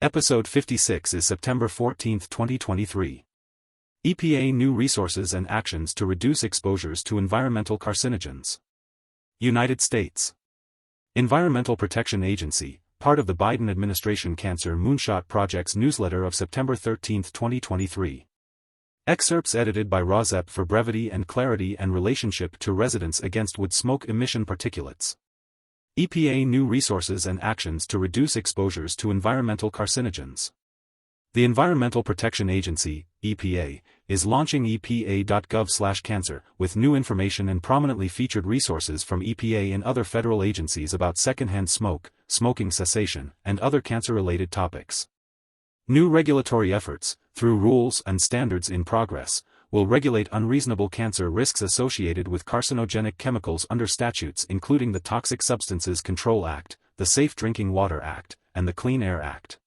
Episode 56 is September 14, 2023. EPA New Resources and Actions to Reduce Exposures to Environmental Carcinogens. United States. Environmental Protection Agency, part of the Biden administration Cancer Moonshot Project's newsletter of September 13, 2023. Excerpts edited by Marrazzo for brevity and clarity and relationship to residents against wood smoke emission particulates. EPA New Resources and Actions to Reduce Exposures to Environmental Carcinogens. The Environmental Protection Agency, EPA, is launching epa.gov/cancer with new information and prominently featured resources from EPA and other federal agencies about secondhand smoke, smoking cessation, and other cancer-related topics. New regulatory efforts, through rules and standards in progress, will regulate unreasonable cancer risks associated with carcinogenic chemicals under statutes including the Toxic Substances Control Act, the Safe Drinking Water Act, and the Clean Air Act.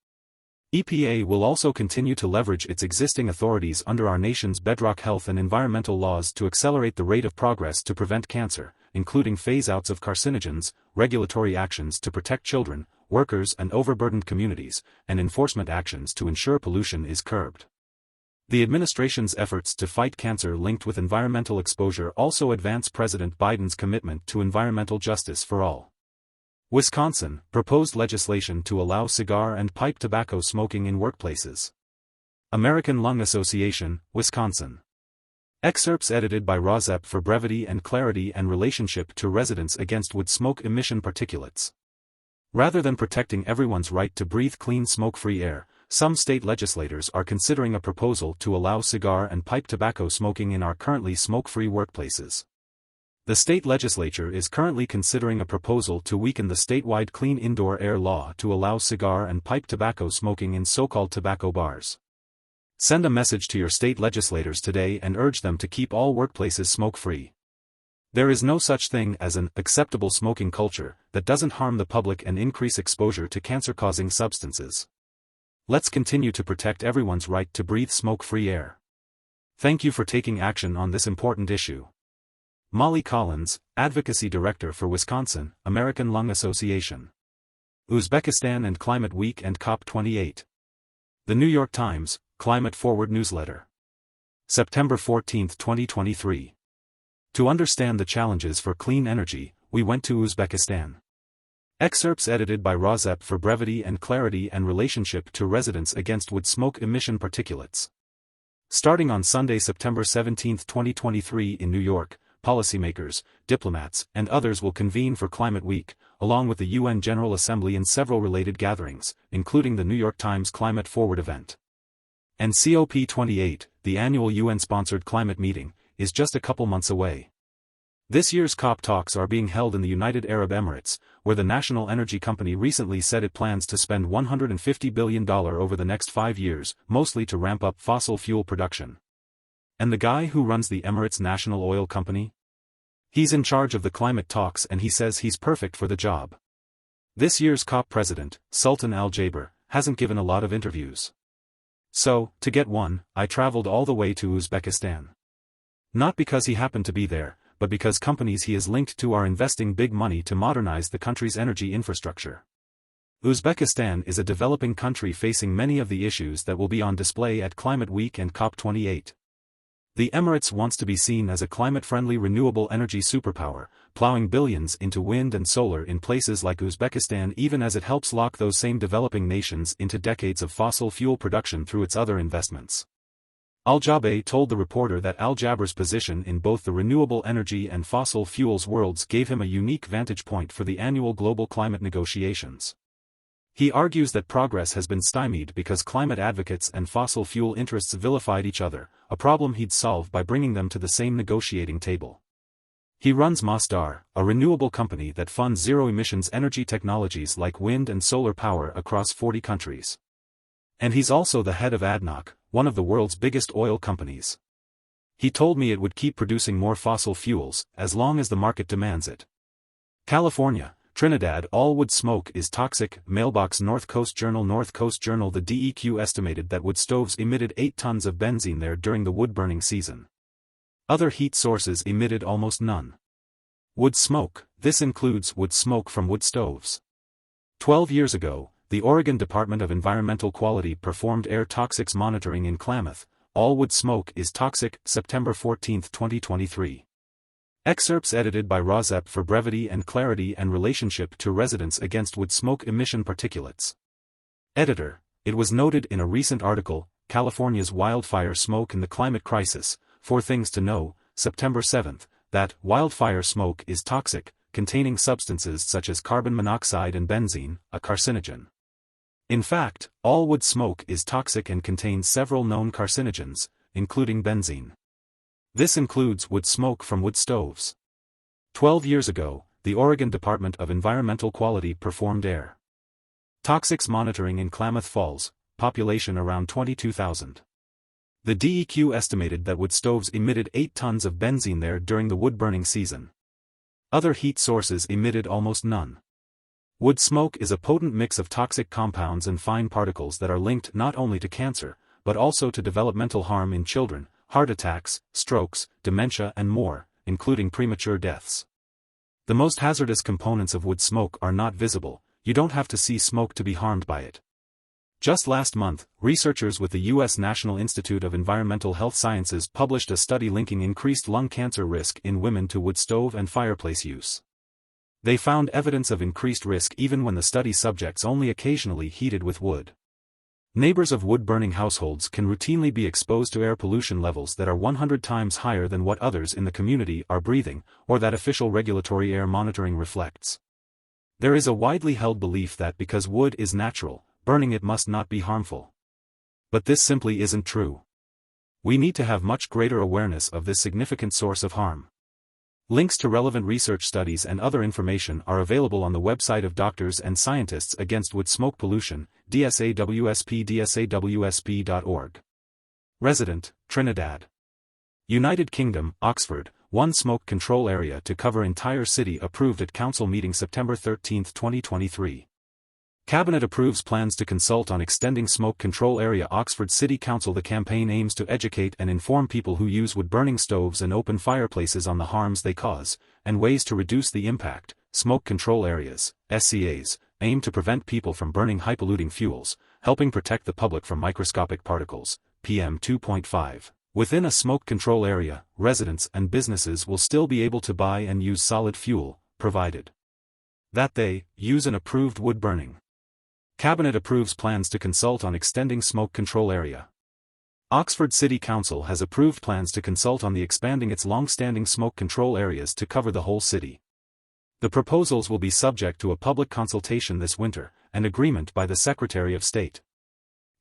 EPA will also continue to leverage its existing authorities under our nation's bedrock health and environmental laws to accelerate the rate of progress to prevent cancer, including phase-outs of carcinogens, regulatory actions to protect children, workers and overburdened communities, and enforcement actions to ensure pollution is curbed. The administration's efforts to fight cancer linked with environmental exposure also advance President Biden's commitment to environmental justice for all. Wisconsin, proposed legislation to allow cigar and pipe tobacco smoking in workplaces. American Lung Association, Wisconsin. Excerpts edited by Marrazzo for brevity and clarity and relationship to residents against wood smoke emission particulates. Rather than protecting everyone's right to breathe clean smoke-free air, some state legislators are considering a proposal to allow cigar and pipe tobacco smoking in our currently smoke-free workplaces. The state legislature is currently considering a proposal to weaken the statewide clean indoor air law to allow cigar and pipe tobacco smoking in so-called tobacco bars. Send a message to your state legislators today and urge them to keep all workplaces smoke-free. There is no such thing as an acceptable smoking culture that doesn't harm the public and increase exposure to cancer-causing substances. Let's continue to protect everyone's right to breathe smoke-free air. Thank you for taking action on this important issue. Molly Collins, Advocacy Director for Wisconsin, American Lung Association. Uzbekistan and Climate Week and COP28. The New York Times, Climate Forward Newsletter. September 14, 2023. To understand the challenges for clean energy, we went to Uzbekistan. Excerpts edited by Marrazzo for brevity and clarity and relationship to residents against wood smoke emission particulates. Starting on Sunday, September 17, 2023 in New York, policymakers, diplomats, and others will convene for Climate Week, along with the UN General Assembly and several related gatherings, including the New York Times Climate Forward event. And COP28, the annual UN-sponsored climate meeting, is just a couple months away. This year's COP talks are being held in the United Arab Emirates, where the national energy company recently said it plans to spend $150 billion over the next 5 years, mostly to ramp up fossil fuel production. And the guy who runs the Emirates National Oil Company? He's in charge of the climate talks and he says he's perfect for the job. This year's COP president, Sultan Al Jaber, hasn't given a lot of interviews. So, to get one, I traveled all the way to Uzbekistan. Not because he happened to be there, but because companies he is linked to are investing big money to modernize the country's energy infrastructure. Uzbekistan is a developing country facing many of the issues that will be on display at Climate Week and COP28. The Emirates wants to be seen as a climate-friendly renewable energy superpower, plowing billions into wind and solar in places like Uzbekistan even as it helps lock those same developing nations into decades of fossil fuel production through its other investments. Al Jaber told the reporter that Al Jaber's position in both the renewable energy and fossil fuels worlds gave him a unique vantage point for the annual global climate negotiations. He argues that progress has been stymied because climate advocates and fossil fuel interests vilified each other, a problem he'd solve by bringing them to the same negotiating table. He runs Masdar, a renewable company that funds zero-emissions energy technologies like wind and solar power across 40 countries. And he's also the head of ADNOC, one of the world's biggest oil companies. He told me it would keep producing more fossil fuels, as long as the market demands it. California, Trinidad. All wood smoke is toxic. Mailbox. North Coast Journal. The DEQ estimated that wood stoves emitted 8 tons of benzene there during the wood-burning season. Other heat sources emitted almost none. Wood smoke. This includes wood smoke from wood stoves. 12 years ago, the Oregon Department of Environmental Quality performed air toxics monitoring in Klamath. All wood smoke is toxic, September 14, 2023. Excerpts edited by Rozep for brevity and clarity and relationship to residents against wood smoke emission particulates. Editor, it was noted in a recent article, California's wildfire smoke and the climate crisis, 4 things to know, September 7, that wildfire smoke is toxic, containing substances such as carbon monoxide and benzene, a carcinogen. In fact, all wood smoke is toxic and contains several known carcinogens, including benzene. This includes wood smoke from wood stoves. 12 years ago, the Oregon Department of Environmental Quality performed air toxics monitoring in Klamath Falls, population around 22,000. The DEQ estimated that wood stoves emitted 8 tons of benzene there during the wood-burning season. Other heat sources emitted almost none. Wood smoke is a potent mix of toxic compounds and fine particles that are linked not only to cancer, but also to developmental harm in children, heart attacks, strokes, dementia and more, including premature deaths. The most hazardous components of wood smoke are not visible. You don't have to see smoke to be harmed by it. Just last month, researchers with the U.S. National Institute of Environmental Health Sciences published a study linking increased lung cancer risk in women to wood stove and fireplace use. They found evidence of increased risk even when the study subjects only occasionally heated with wood. Neighbors of wood-burning households can routinely be exposed to air pollution levels that are 100 times higher than what others in the community are breathing, or that official regulatory air monitoring reflects. There is a widely held belief that because wood is natural, burning it must not be harmful. But this simply isn't true. We need to have much greater awareness of this significant source of harm. Links to relevant research studies and other information are available on the website of Doctors and Scientists Against Wood Smoke Pollution, dsawsp.org. Resident, Trinidad. United Kingdom, Oxford, one smoke control area to cover entire city approved at Council meeting September 13, 2023. Cabinet approves plans to consult on extending smoke control area. Oxford City Council. The campaign aims to educate and inform people who use wood-burning stoves and open fireplaces on the harms they cause, and ways to reduce the impact. Smoke control areas, SCAs, aim to prevent people from burning high-polluting fuels, helping protect the public from microscopic particles, PM2.5. Within a smoke control area, residents and businesses will still be able to buy and use solid fuel, provided that they use an approved wood-burning. Cabinet approves plans to consult on extending smoke control area. Oxford City Council has approved plans to consult on the expanding its long-standing smoke control areas to cover the whole city. The proposals will be subject to a public consultation this winter, and agreement by the Secretary of State.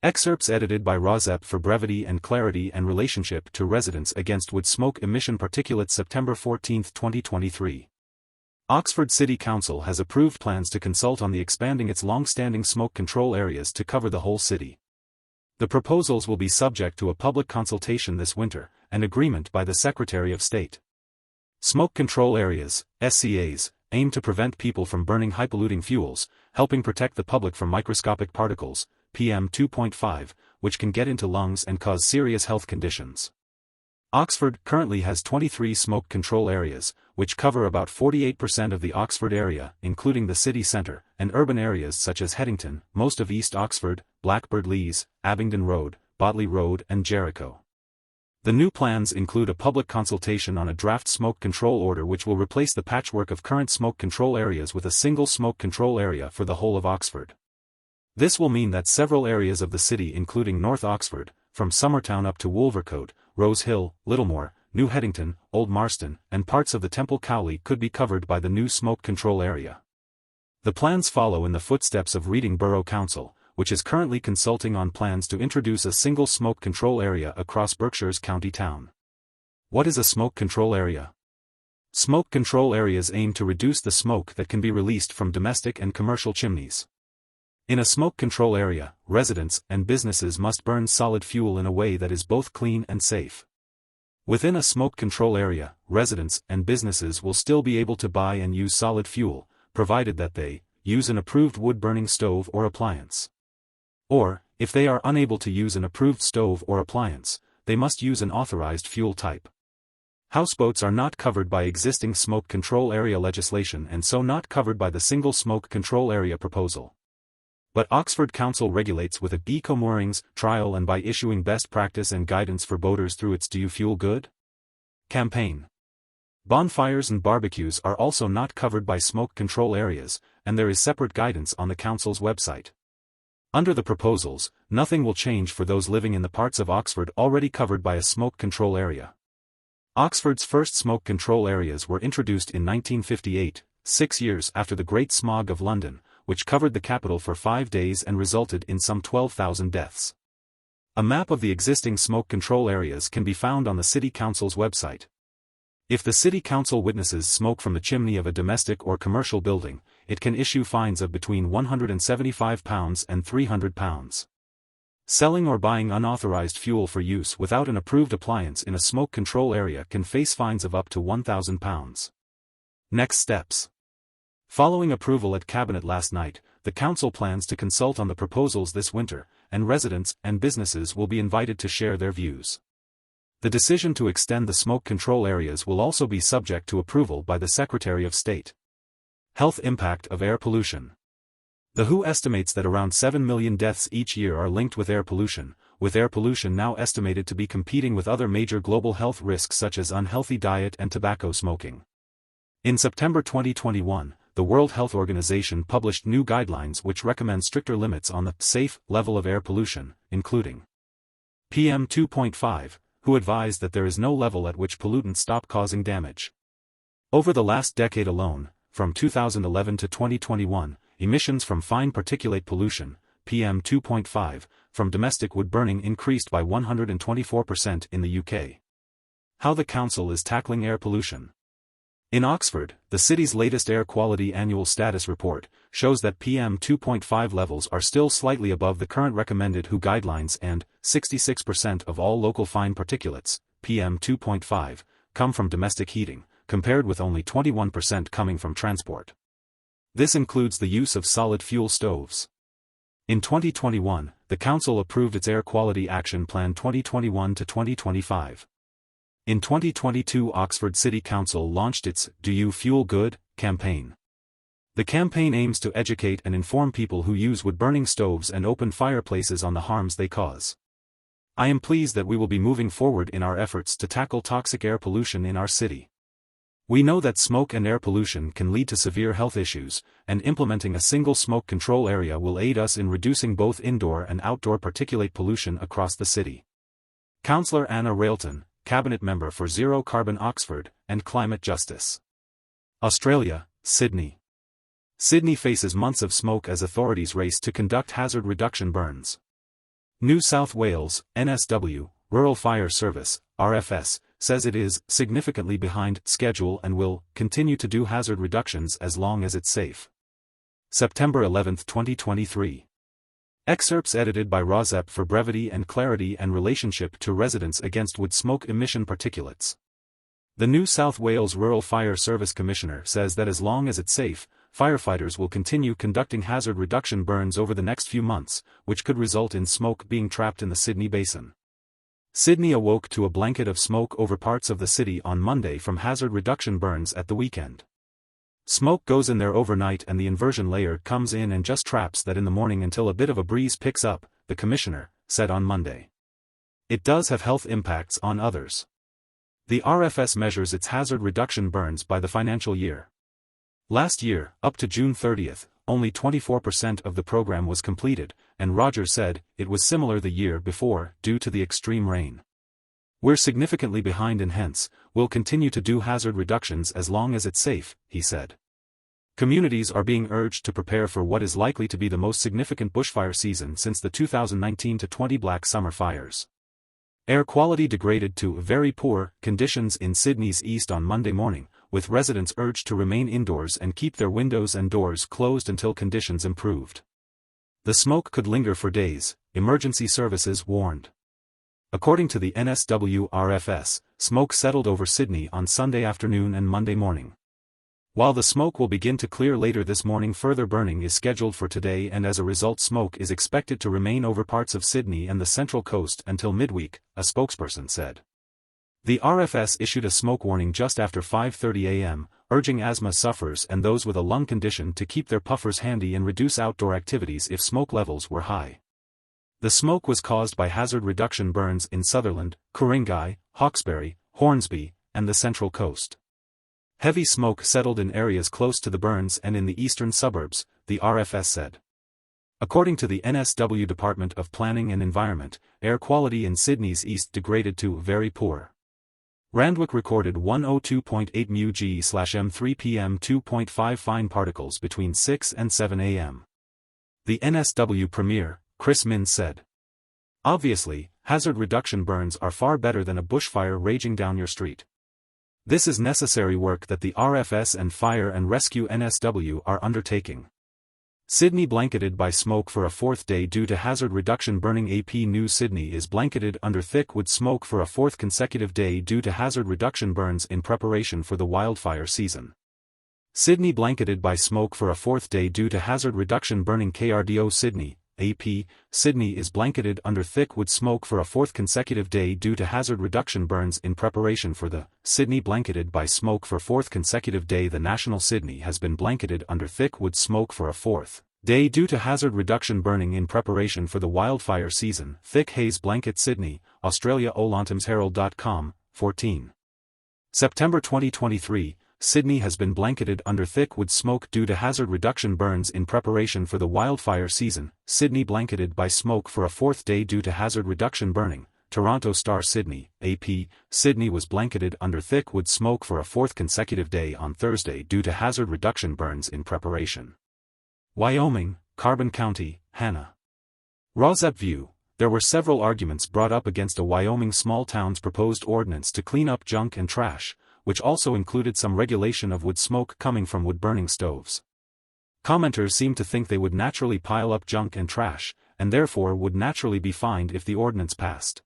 Excerpts edited by Rozep for brevity and clarity and relationship to residents against wood smoke emission particulates. September 14, 2023. Oxford City Council has approved plans to consult on the expanding its long-standing smoke control areas to cover the whole city. The proposals will be subject to a public consultation this winter, and agreement by the Secretary of State. Smoke control areas, SCAs, aim to prevent people from burning high-polluting fuels, helping protect the public from microscopic particles, PM2.5, which can get into lungs and cause serious health conditions. Oxford currently has 23 smoke control areas, which cover about 48% of the Oxford area, including the city centre, and urban areas such as Headington, most of East Oxford, Blackbird Leys, Abingdon Road, Bodley Road and Jericho. The new plans include a public consultation on a draft smoke control order which will replace the patchwork of current smoke control areas with a single smoke control area for the whole of Oxford. This will mean that several areas of the city including North Oxford, from Summertown up to Wolvercote, Rose Hill, Littlemore, New Headington, Old Marston, and parts of the Temple Cowley could be covered by the new smoke control area. The plans follow in the footsteps of Reading Borough Council, which is currently consulting on plans to introduce a single smoke control area across Berkshire's county town. What is a smoke control area? Smoke control areas aim to reduce the smoke that can be released from domestic and commercial chimneys. In a smoke control area, residents and businesses must burn solid fuel in a way that is both clean and safe. Within a smoke control area, residents and businesses will still be able to buy and use solid fuel, provided that they use an approved wood-burning stove or appliance. Or, if they are unable to use an approved stove or appliance, they must use an authorized fuel type. Houseboats are not covered by existing smoke control area legislation and so not covered by the single smoke control area proposal. But Oxford Council regulates with a eco-moorings trial and by issuing best practice and guidance for boaters through its Do You Fuel Good? campaign. Bonfires and barbecues are also not covered by smoke control areas, and there is separate guidance on the Council's website. Under the proposals, nothing will change for those living in the parts of Oxford already covered by a smoke control area. Oxford's first smoke control areas were introduced in 1958, 6 years after the Great Smog of London, which covered the capital for 5 days and resulted in some 12,000 deaths. A map of the existing smoke control areas can be found on the City Council's website. If the City Council witnesses smoke from the chimney of a domestic or commercial building, it can issue fines of between £175 and £300. Selling or buying unauthorized fuel for use without an approved appliance in a smoke control area can face fines of up to £1,000. Next steps. Following approval at Cabinet last night, the Council plans to consult on the proposals this winter, and residents and businesses will be invited to share their views. The decision to extend the smoke control areas will also be subject to approval by the Secretary of State. Health impact of air pollution. The WHO estimates that around 7 million deaths each year are linked with air pollution now estimated to be competing with other major global health risks such as unhealthy diet and tobacco smoking. In September 2021, the World Health Organization published new guidelines which recommend stricter limits on the safe level of air pollution, including PM2.5, who advised that there is no level at which pollutants stop causing damage. Over the last decade alone, from 2011 to 2021, emissions from fine particulate pollution, PM2.5, from domestic wood burning increased by 124% in the UK. How the Council is tackling air pollution. In Oxford, the city's latest air quality annual status report shows that PM2.5 levels are still slightly above the current recommended WHO guidelines and 66% of all local fine particulates, PM2.5, come from domestic heating, compared with only 21% coming from transport. This includes the use of solid fuel stoves. In 2021, the Council approved its Air Quality Action Plan 2021 to 2025. In 2022, Oxford City Council launched its Do You Fuel Good? Campaign. The campaign aims to educate and inform people who use wood-burning stoves and open fireplaces on the harms they cause. I am pleased that we will be moving forward in our efforts to tackle toxic air pollution in our city. We know that smoke and air pollution can lead to severe health issues, and implementing a single smoke control area will aid us in reducing both indoor and outdoor particulate pollution across the city. Councillor Anna Railton, Cabinet Member for Zero Carbon Oxford and Climate Justice. Australia, Sydney. Sydney faces months of smoke as authorities race to conduct hazard reduction burns. New South Wales, NSW, Rural Fire Service, RFS, says it is significantly behind schedule and will continue to do hazard reductions as long as it's safe. September 11, 2023. Excerpts edited by Rozep for brevity and clarity and relationship to residents against wood smoke emission particulates. The New South Wales Rural Fire Service Commissioner says that as long as it's safe, firefighters will continue conducting hazard reduction burns over the next few months, which could result in smoke being trapped in the Sydney Basin. Sydney awoke to a blanket of smoke over parts of the city on Monday from hazard reduction burns at the weekend. Smoke goes in there overnight and the inversion layer comes in and just traps that in the morning until a bit of a breeze picks up, the Commissioner said on Monday. It does have health impacts on others. The RFS measures its hazard reduction burns by the financial year. Last year, up to June 30th, only 24% of the program was completed, and Rogers said it was similar the year before due to the extreme rain. We're significantly behind and hence, we'll continue to do hazard reductions as long as it's safe, he said. Communities are being urged to prepare for what is likely to be the most significant bushfire season since the 2019-20 Black Summer fires. Air quality degraded to very poor conditions in Sydney's east on Monday morning, with residents urged to remain indoors and keep their windows and doors closed until conditions improved. The smoke could linger for days, emergency services warned. According to the NSW-RFS, smoke settled over Sydney on Sunday afternoon and Monday morning. While the smoke will begin to clear later this morning, further burning is scheduled for today, and as a result smoke is expected to remain over parts of Sydney and the Central Coast until midweek, a spokesperson said. The RFS issued a smoke warning just after 5:30 a.m., urging asthma sufferers and those with a lung condition to keep their puffers handy and reduce outdoor activities if smoke levels were high. The smoke was caused by hazard reduction burns in Sutherland, Ku-ring-gai, Hawkesbury, Hornsby, and the Central Coast. Heavy smoke settled in areas close to the burns and in the eastern suburbs, the RFS said. According to the NSW Department of Planning and Environment, air quality in Sydney's east degraded to very poor. Randwick recorded 102.8 μg/m3 PM2.5 fine particles between 6 and 7 a.m. The NSW Premier, Chris Minns said. Obviously, hazard reduction burns are far better than a bushfire raging down your street. This is necessary work that the RFS and Fire and Rescue NSW are undertaking. Sydney blanketed by smoke for a fourth day due to hazard reduction burning. AP News. Sydney is blanketed under thick wood smoke for a fourth consecutive day due to hazard reduction burns in preparation for the wildfire season. Sydney blanketed by smoke for a fourth day due to hazard reduction burning. KRDO. Sydney, AP, Sydney is blanketed under thick wood smoke for a fourth consecutive day due to hazard reduction burns in preparation for the Sydney blanketed by smoke for fourth consecutive day. The National Sydney has been blanketed under thick wood smoke for a fourth day due to hazard reduction burning in preparation for the wildfire season. Thick haze blanket. Sydney, Australia. Olantumsherald.com, 14 September 2023. Sydney has been blanketed under thick wood smoke due to hazard reduction burns in preparation for the wildfire season. Sydney blanketed by smoke for a fourth day due to hazard reduction burning. Toronto Star. Sydney, AP, Sydney was blanketed under thick wood smoke for a fourth consecutive day on Thursday due to hazard reduction burns in preparation. Wyoming, Carbon County, Hannah. Rosette View. There were several arguments brought up against a Wyoming small town's proposed ordinance to clean up junk and trash, which also included some regulation of wood smoke coming from wood-burning stoves. Commenters seemed to think they would naturally pile up junk and trash, and therefore would naturally be fined if the ordinance passed.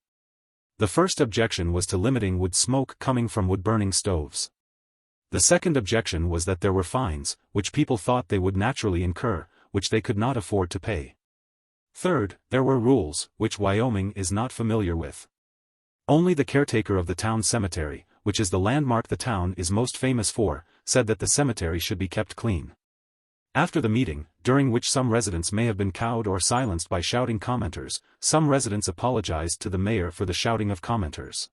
The first objection was to limiting wood smoke coming from wood-burning stoves. The second objection was that there were fines, which people thought they would naturally incur, which they could not afford to pay. Third, there were rules, which Wyoming is not familiar with. Only the caretaker of the town cemetery, which is the landmark the town is most famous for, said that the cemetery should be kept clean. After the meeting, during which some residents may have been cowed or silenced by shouting commenters, some residents apologized to the mayor for the shouting of commenters.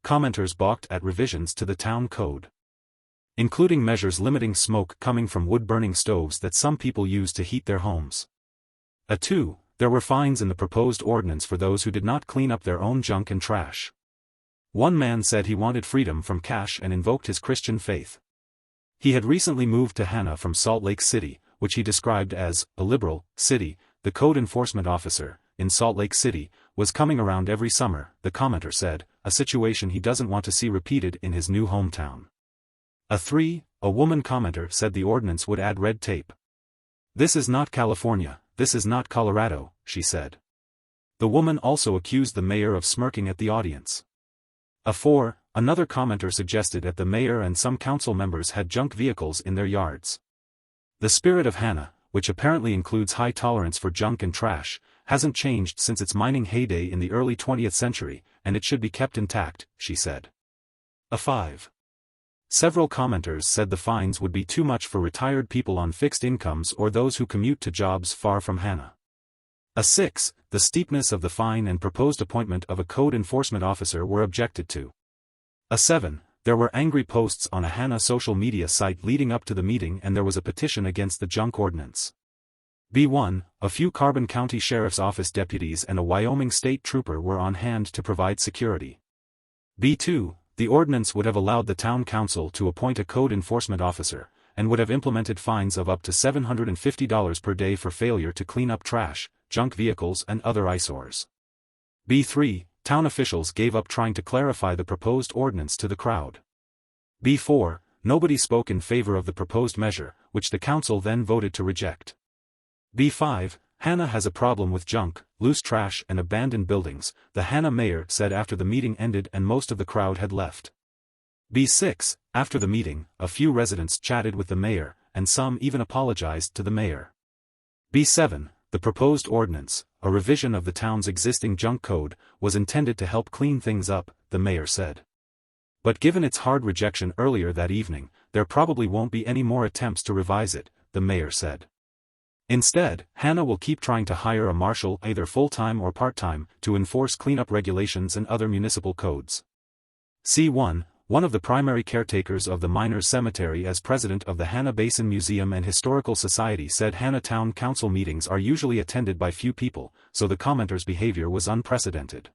Commenters balked at revisions to the town code, including measures limiting smoke coming from wood-burning stoves that some people use to heat their homes. There were fines in the proposed ordinance for those who did not clean up their own junk and trash. One man said he wanted freedom from cash and invoked his Christian faith. He had recently moved to Hannah from Salt Lake City, which he described as a liberal city. The code enforcement officer, in Salt Lake City, was coming around every summer, the commenter said, a situation he doesn't want to see repeated in his new hometown. A woman commenter said the ordinance would add red tape. This is not California, this is not Colorado, she said. The woman also accused the mayor of smirking at the audience. Another commenter suggested that the mayor and some council members had junk vehicles in their yards. The spirit of Hannah, which apparently includes high tolerance for junk and trash, hasn't changed since its mining heyday in the early 20th century, and it should be kept intact, she said. Several commenters said the fines would be too much for retired people on fixed incomes or those who commute to jobs far from Hannah. The steepness of the fine and proposed appointment of a code enforcement officer were objected to. There were angry posts on a Hannah social media site leading up to the meeting, and there was a petition against the junk ordinance. A few Carbon County Sheriff's Office deputies and a Wyoming state trooper were on hand to provide security. The ordinance would have allowed the town council to appoint a code enforcement officer, and would have implemented fines of up to $750 per day for failure to clean up trash, junk vehicles and other eyesores. Town officials gave up trying to clarify the proposed ordinance to the crowd. Nobody spoke in favor of the proposed measure, which the council then voted to reject. Hannah has a problem with junk, loose trash and abandoned buildings, the Hannah mayor said after the meeting ended and most of the crowd had left. After the meeting, a few residents chatted with the mayor, and some even apologized to the mayor. The proposed ordinance, a revision of the town's existing junk code, was intended to help clean things up, the mayor said. But given its hard rejection earlier that evening, there probably won't be any more attempts to revise it, the mayor said. Instead, Hannah will keep trying to hire a marshal, either full-time or part-time, to enforce cleanup regulations and other municipal codes. C1, one of the primary caretakers of the miners' cemetery as president of the Hannah Basin Museum and Historical Society, said Hannah Town Council meetings are usually attended by few people, so the commenter's behavior was unprecedented.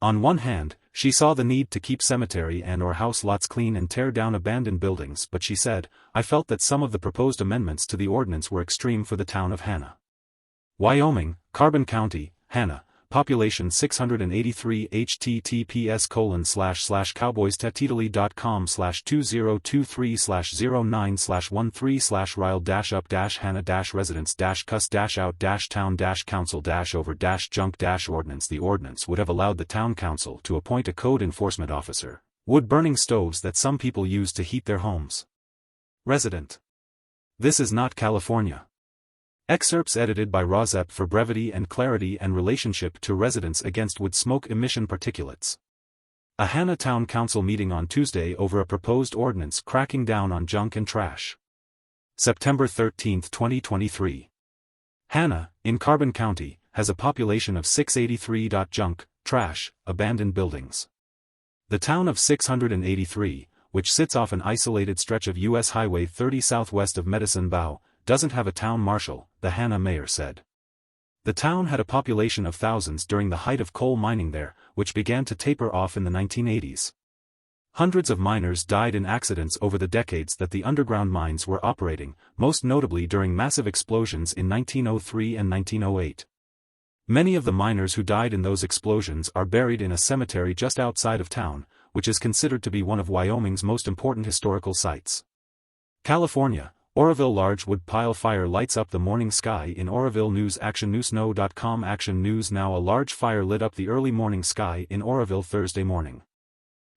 On one hand, she saw the need to keep cemetery and/or house lots clean and tear down abandoned buildings, but she said, "I felt that some of the proposed amendments to the ordinance were extreme for the town of Hannah." Wyoming, Carbon County, Hannah, population 683, https://cowboys.rile/2023/09/13/rile-up-hannah-residents-cus-out-town-council-over-junk-ordinance. The ordinance would have allowed the town council to appoint a code enforcement officer. Wood-burning stoves that some people use to heat their homes. Resident. This is not California. Excerpts edited by Rozep for brevity and clarity and relationship to residents against wood smoke emission particulates. A Hannah Town Council meeting on Tuesday over a proposed ordinance cracking down on junk and trash. September 13, 2023. Hannah, in Carbon County, has a population of 683. Junk, trash, abandoned buildings. The town of 683, which sits off an isolated stretch of U.S. Highway 30 southwest of Medicine Bow, doesn't have a town marshal, the Hannah mayor said. The town had a population of thousands during the height of coal mining there, which began to taper off in the 1980s. Hundreds of miners died in accidents over the decades that the underground mines were operating, most notably during massive explosions in 1903 and 1908. Many of the miners who died in those explosions are buried in a cemetery just outside of town, which is considered to be one of Wyoming's most important historical sites. California. Oroville large wood pile fire lights up the morning sky in Oroville News. ActionNewsNow.com. Action News Now. A large fire lit up the early morning sky in Oroville Thursday morning.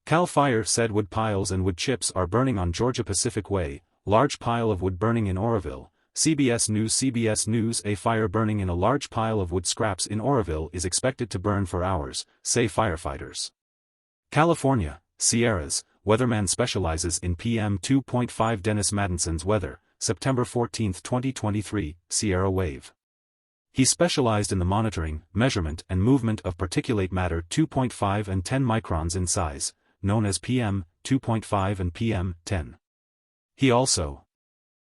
Cal Fire said wood piles and wood chips are burning on Georgia Pacific Way, large pile of wood burning in Oroville. CBS News. A fire burning in a large pile of wood scraps in Oroville is expected to burn for hours, say firefighters. California, Sierras. Weatherman specializes in PM2.5. Dennis Madison's weather, September 14, 2023, Sierra Wave. He specialized in the monitoring, measurement and movement of particulate matter 2.5 and 10 microns in size, known as PM2.5 and PM10. He also